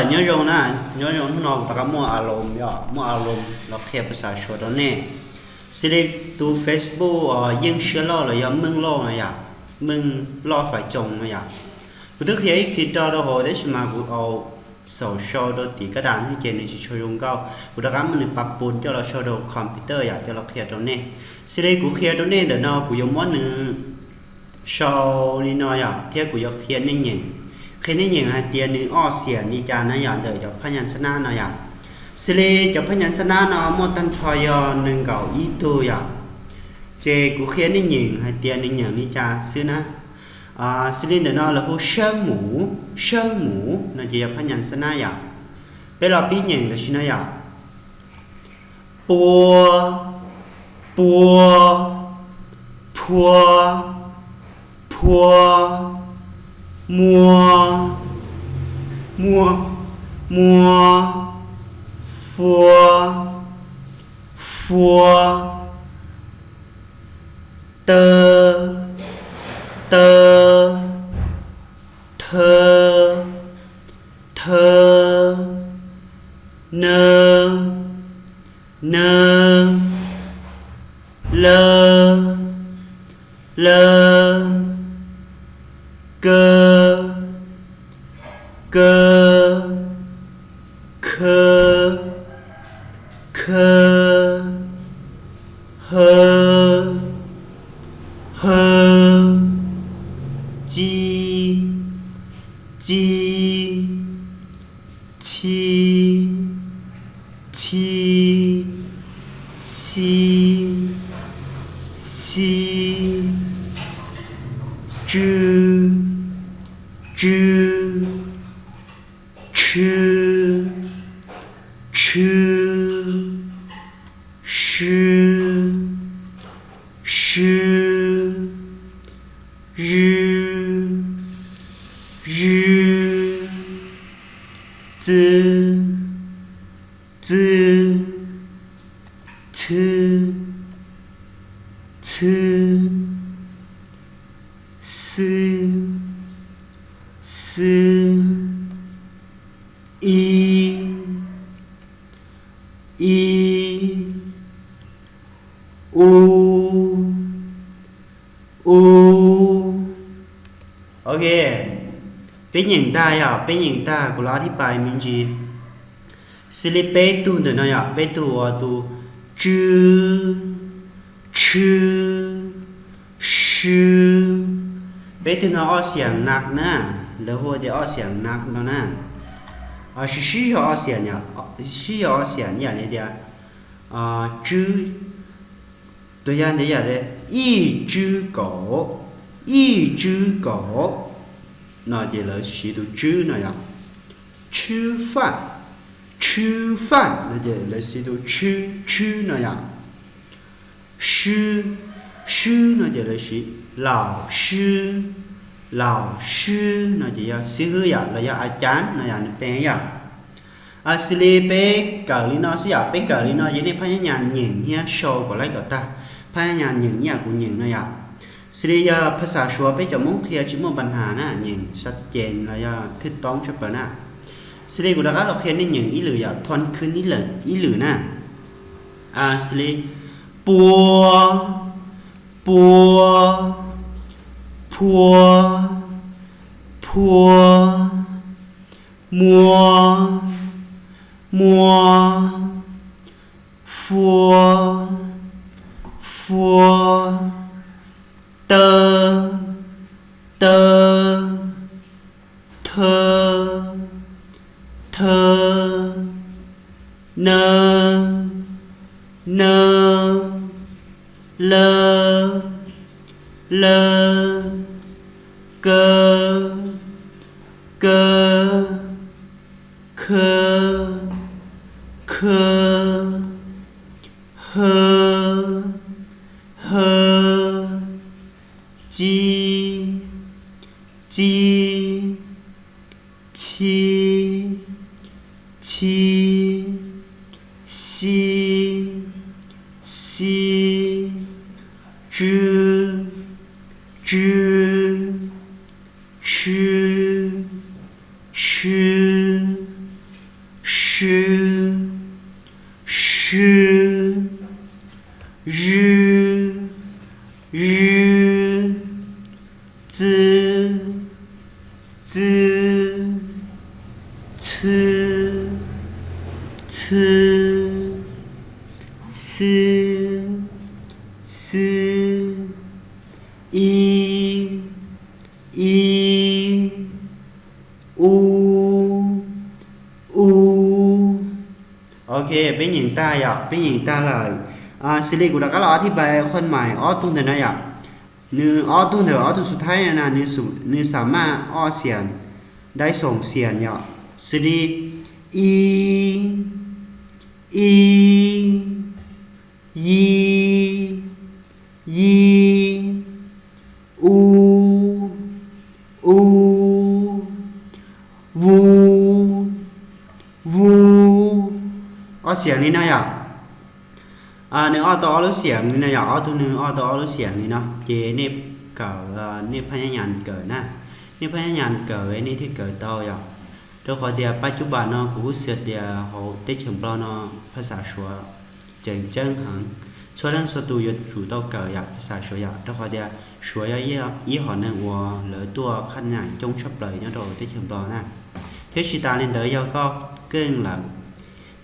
nhớ rồi nè nhớ rồi nó ta có mua alum ya mua alum nó kẹpภาษาชนđó nèสิได้ดู Facebook ยิ่งเชื่อล่อเลยyaมึงล่อนะyaมึงล่อฝ่ายจงนะyaกูนึกเห็นคิด到的话ได้ใช่ไหมกูเอาsocial ตัวตีกระดานที่เจนในชิชยงเก้ากูตะการมันปรับปรุงเจ้าเราโชว์ดูคอมพิวเตอร์อยากจะเราเคลียร์ตัวนี้สิได้กูเคลียร์ตัวนี้เดี๋ยวน้อกูยกม้วนหนึ่งโชว์นี่น้อยอ่ะเที่ยกูยกเคลียร์นี่ยิงเคลียร์นี่ยิงฮะเตียนึงอ้อเสียนี่จานนะอย่างเดี๋ยวจะพยัญชนะน้อยอ่ะสิได้จะพยัญชนะน้อมตันทอยหนึ่งเก่าอีตัวอ่ะเจกูเคลียร์นี่ยิงฮะเตียนึงอย่างนี่จาซื้อนะสิได้เดี๋ยวน้อเราพูดเชิงหมูน่าจะพยัญชนะอย่างเป็นเราปีหนึ่งก็ชินะอย่างปัวพัวมัวฟัวเตอเธอเนเลเกเคเฮจีโอเคเป็นอย่างตาอ่ะเป็นอย่างตากูอธิบายมินจีสิลิเปตูเดี๋ยวนะอ่ะเปตูตูชื่อเปตูน่ะออกเสียงหนักนะแล้วหัวจะออกเสียงหนักแล้วนะชื่อออกเสียงเนี่ยชื่อออกเสียงอย่างนี้เดียวชื่อตัวอย่างนี้อย่างนี้一只狗那就来写到吃那样吃饭那就来写到吃那样诗那就来写老师那就要sư呀là要อาจารย์那样เป็น呀สิเลเปกะลินอสิอยากเปกะลินอยังได้พยายามหยิ่งเฮียโชว์ก็ไล่ก็ตาพยายามหยิ่งเนี่ยกูหยิ่งนะอย่างสิริยาภาษาชัวไปจะมุ่งเคลียร์ชิมปัญหานะหยิ่งชัดเจนแล้วyaทึกต้องชัดเปล่านะสิริกูดักเราเคลียร์นี่หยิ่งอีหรือyaทอนคืนนี่เลยอีหรือนะสิริปัวมัวฟัวเตอเธอเนเลเกเคเฮจี吃โอเคเป็นหญิงตาอยากเป็นหญิงตาเลยสิริกูดักก็รออธิบายคนใหม่ตุ้งเถอะนะอยากนื้อตุ้งเถอะตุ้งสุดท้ายนะนื้อสามารถเสียงได้ส่งเสียงอยากสิริอีอูวูเสียงนี้นะอยากเนื้อตัวรู้เสียงนี่นะอยากตัวเนื้อตัวรู้เสียงนี่เนาะเจนี่เกิดนี่พยายามเกิดนะนี่พยายามเกิดนี่ที่เกิดตัวอยากตัวขอเดียปัจจุบันเนาะกูเสียเดียเขาได้ถึงปลาเนาะภาษาชัวเจ๋งจังหังช่วยเรื่องส่วนตัวอยู่主动เกิดอยากภาษาชัวอยากตัวขอเดียชัวยี่ห้อหนึ่งวัวหรือตัวขั้นใหญ่จงชอบเลยเนี่ยโดได้ถึงปลานะเทชิตาเล่นเดย์ก็เก่งหลัง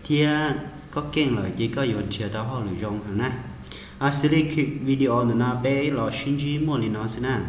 เทียcó kênh rồi chỉ có dùng chiều tao họ lựa chọn hàng na. Xử lý video nữa na bé lo xin chỉ mua liền nó xin na.